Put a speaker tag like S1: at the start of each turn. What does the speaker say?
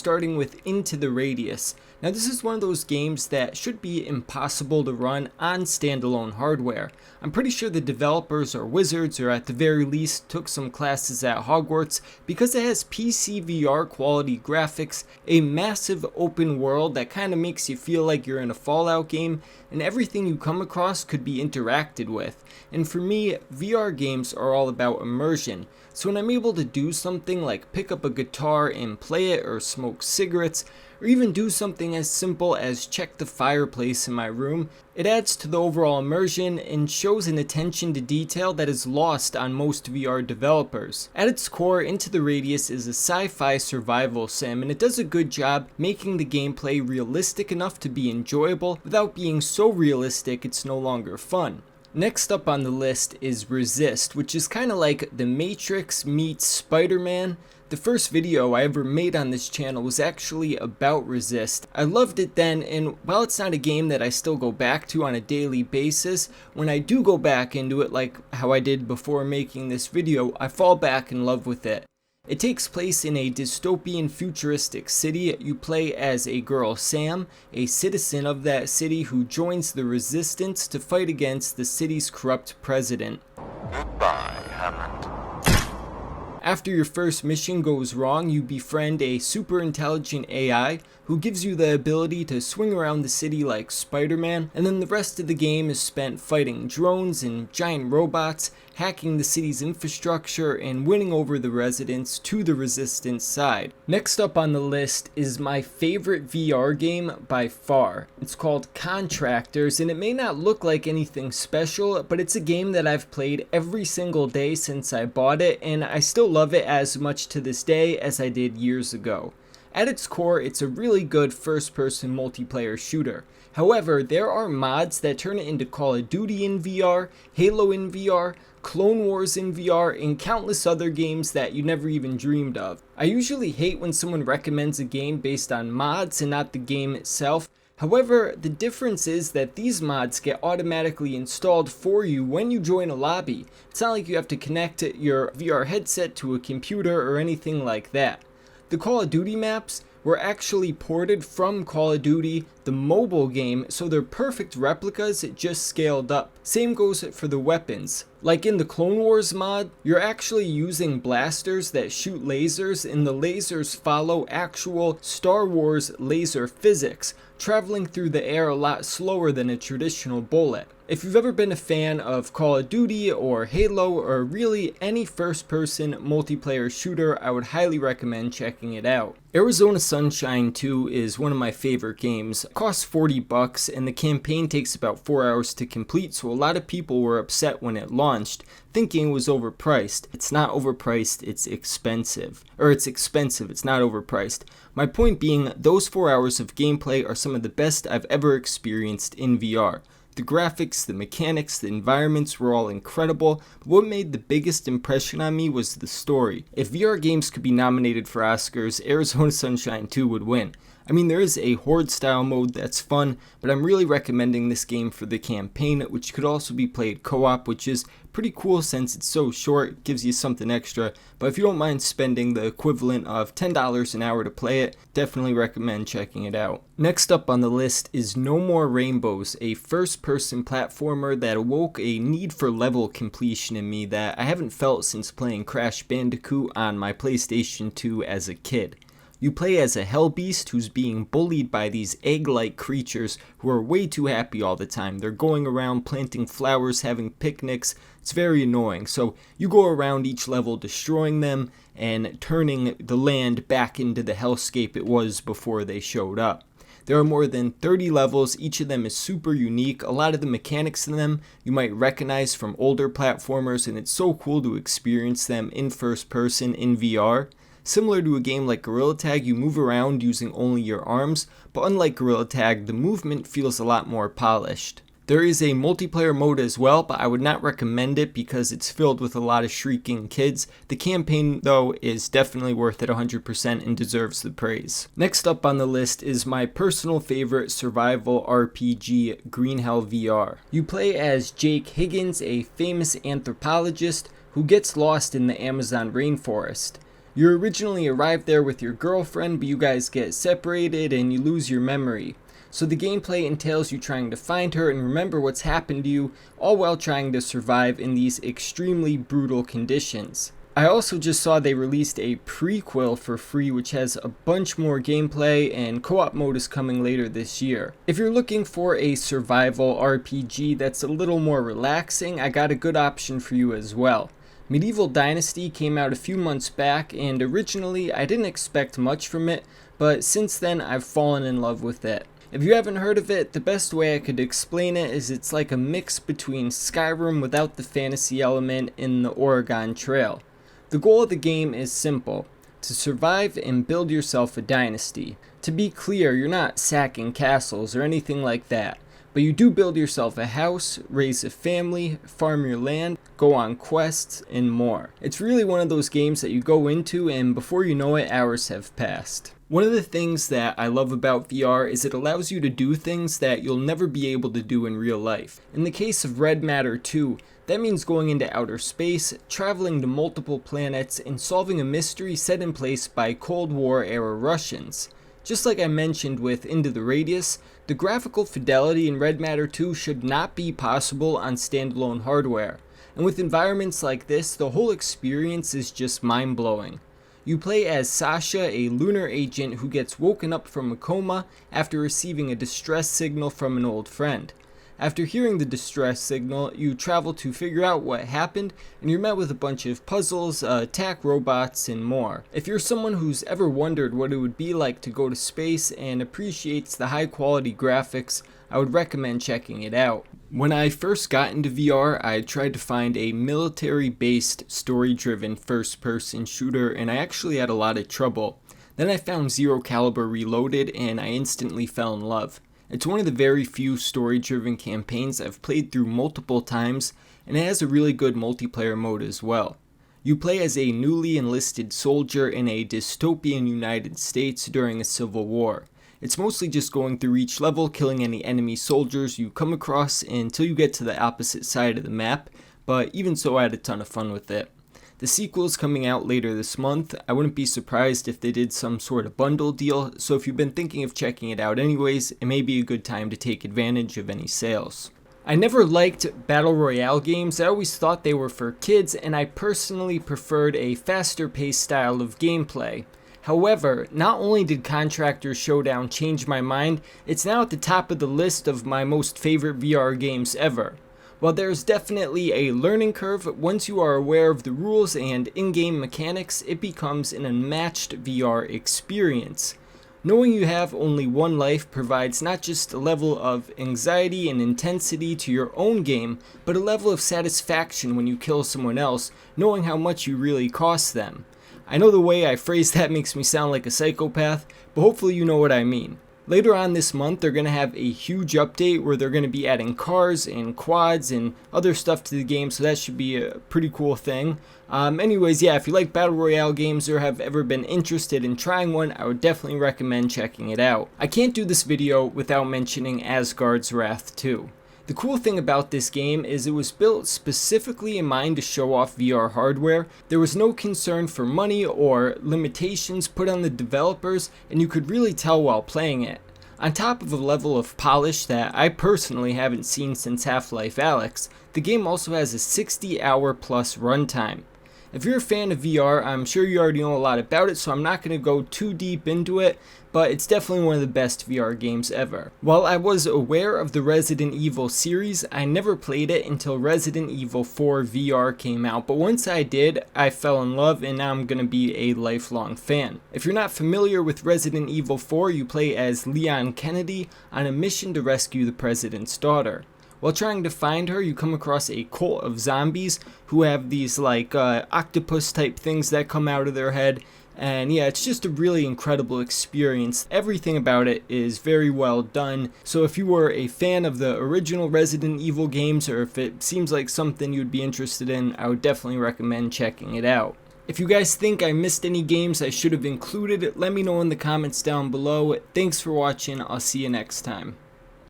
S1: starting with Into the Radius. Now this is one of those games that should be impossible to run on standalone hardware. I'm pretty sure the developers are wizards, or at the very least took some classes at Hogwarts, because it has PC VR quality graphics, a massive open world that kind of makes you feel like you're in a Fallout game, and everything you come across could be interacted with. And for me, VR games are all about immersion. So when I'm able to do something like pick up a guitar and play it, or smoke cigarettes, or even do something as simple as check the fireplace in my room, it adds to the overall immersion and shows an attention to detail that is lost on most VR developers. At its core, Into the Radius is a sci-fi survival sim, and it does a good job making the gameplay realistic enough to be enjoyable without being so realistic it's no longer fun. Next up on the list is Resist, which is kind of like The Matrix meets Spider-Man. The first video I ever made on this channel was actually about Resist. I loved it then, and while it's not a game that I still go back to on a daily basis, when I do go back into it like how I did before making this video, I fall back in love with it. It takes place in a dystopian futuristic city. You play as a girl, Sam, a citizen of that city who joins the resistance to fight against the city's corrupt president.
S2: Goodbye, Hammond.
S1: After your first mission goes wrong, you befriend a super intelligent AI who gives you the ability to swing around the city like Spider-Man, and then the rest of the game is spent fighting drones and giant robots, hacking the city's infrastructure, and winning over the residents to the resistance side. Next up on the list is my favorite VR game by far. It's called Contractors, and it may not look like anything special, but it's a game that I've played every single day since I bought it, and I still love it as much to this day as I did years ago. At its core, it's a really good first-person multiplayer shooter. However, there are mods that turn it into Call of Duty in VR, Halo in VR, Clone Wars in VR, and countless other games that you never even dreamed of. I usually hate when someone recommends a game based on mods and not the game itself. However, the difference is that these mods get automatically installed for you when you join a lobby. It's not like you have to connect your VR headset to a computer or anything like that. The Call of Duty maps were actually ported from Call of Duty, the mobile game, so they're perfect replicas, just scaled up. Same goes for the weapons. Like in the Clone Wars mod, you're actually using blasters that shoot lasers, and the lasers follow actual Star Wars laser physics, traveling through the air a lot slower than a traditional bullet. If you've ever been a fan of Call of Duty or Halo or really any first-person multiplayer shooter, I would highly recommend checking it out. Arizona Sunshine 2 is one of my favorite games. It costs $40 and the campaign takes about 4 hours to complete, so a lot of people were upset when it launched, thinking it was overpriced. It's not overpriced, it's expensive. It's expensive, it's not overpriced. My point being, those 4 hours of gameplay are some of the best I've ever experienced in VR. The graphics, the mechanics, the environments were all incredible, but what made the biggest impression on me was the story. If VR games could be nominated for Oscars, Arizona Sunshine 2 would win. I mean, there is a horde style mode that's fun, but I'm really recommending this game for the campaign, which could also be played co-op, which is pretty cool since it's so short, gives you something extra. But if you don't mind spending the equivalent of $10 an hour to play it, definitely recommend checking it out. Next up on the list is No More Rainbows, a first-person platformer that awoke a need for level completion in me that I haven't felt since playing Crash Bandicoot on my PlayStation 2 as a kid. You play as a hell beast who's being bullied by these egg-like creatures who are way too happy all the time. They're going around planting flowers, having picnics. It's very annoying. So you go around each level destroying them and turning the land back into the hellscape it was before they showed up. There are more than 30 levels, each of them is super unique. A lot of the mechanics in them you might recognize from older platformers, and it's so cool to experience them in first person in VR. Similar to a game like Gorilla Tag, you move around using only your arms, but unlike Gorilla Tag, the movement feels a lot more polished. There is a multiplayer mode as well, but I would not recommend it because it's filled with a lot of shrieking kids. The campaign, though, is definitely worth it 100% and deserves the praise. Next up on the list is my personal favorite survival RPG, GreenHell VR. You play as Jake Higgins, a famous anthropologist who gets lost in the Amazon rainforest. You originally arrived there with your girlfriend, but you guys get separated and you lose your memory. So the gameplay entails you trying to find her and remember what's happened to you, all while trying to survive in these extremely brutal conditions. I also just saw they released a prequel for free which has a bunch more gameplay, and co-op mode is coming later this year. If you're looking for a survival RPG that's a little more relaxing, I got a good option for you as well. Medieval Dynasty came out a few months back, and originally I didn't expect much from it, but since then I've fallen in love with it. If you haven't heard of it, the best way I could explain it is it's like a mix between Skyrim without the fantasy element in the Oregon Trail. The goal of the game is simple: to survive and build yourself a dynasty. To be clear, you're not sacking castles or anything like that, but you do build yourself a house, raise a family, farm your land, go on quests, and more. It's really one of those games that you go into and before you know it, hours have passed. One of the things that I love about VR is it allows you to do things that you'll never be able to do in real life. In the case of Red Matter 2, that means going into outer space, traveling to multiple planets, and solving a mystery set in place by Cold War era Russians. Just like I mentioned with Into the Radius, the graphical fidelity in Red Matter 2 should not be possible on standalone hardware. And with environments like this, the whole experience is just mind-blowing. You play as Sasha, a lunar agent who gets woken up from a coma after receiving a distress signal from an old friend. After hearing the distress signal, you travel to figure out what happened, and you're met with a bunch of puzzles, attack robots, and more. If you're someone who's ever wondered what it would be like to go to space and appreciates the high quality graphics, I would recommend checking it out. When I first got into VR, I tried to find a military-based, story-driven first-person shooter, and I actually had a lot of trouble. Then I found Zero Caliber Reloaded, and I instantly fell in love. It's one of the very few story-driven campaigns I've played through multiple times, and it has a really good multiplayer mode as well. You play as a newly enlisted soldier in a dystopian United States during a civil war. It's mostly just going through each level, killing any enemy soldiers you come across until you get to the opposite side of the map, but even so I had a ton of fun with it. The sequel is coming out later this month. I wouldn't be surprised if they did some sort of bundle deal, so if you've been thinking of checking it out anyways, it may be a good time to take advantage of any sales. I never liked Battle Royale games. I always thought they were for kids, and I personally preferred a faster paced style of gameplay. However, not only did Contractors Showdown change my mind, it's now at the top of the list of my most favorite VR games ever. While there's definitely a learning curve, once you are aware of the rules and in-game mechanics, it becomes an unmatched VR experience. Knowing you have only one life provides not just a level of anxiety and intensity to your own game, but a level of satisfaction when you kill someone else, knowing how much you really cost them. I know the way I phrase that makes me sound like a psychopath, but hopefully you know what I mean. Later on this month, they're going to have a huge update where they're going to be adding cars and quads and other stuff to the game, so that should be a pretty cool thing. Anyways, yeah, if you like Battle Royale games or have ever been interested in trying one, I would definitely recommend checking it out. I can't do this video without mentioning Asgard's Wrath 2. The cool thing about this game is it was built specifically in mind to show off VR hardware. There was no concern for money or limitations put on the developers, and you could really tell while playing it. On top of a level of polish that I personally haven't seen since Half-Life Alyx, the game also has a 60-hour plus runtime. If you're a fan of VR, I'm sure you already know a lot about it, so I'm not going to go too deep into it, but it's definitely one of the best VR games ever. While I was aware of the Resident Evil series, I never played it until Resident Evil 4 VR came out, but once I did, I fell in love and now I'm going to be a lifelong fan. If you're not familiar with Resident Evil 4, you play as Leon Kennedy on a mission to rescue the president's daughter. While trying to find her, you come across a cult of zombies who have these octopus type things that come out of their head. And yeah, it's just a really incredible experience. Everything about it is very well done. So if you were a fan of the original Resident Evil games, or if it seems like something you'd be interested in, I would definitely recommend checking it out. If you guys think I missed any games I should have included, let me know in the comments down below. Thanks for watching. I'll see you next time.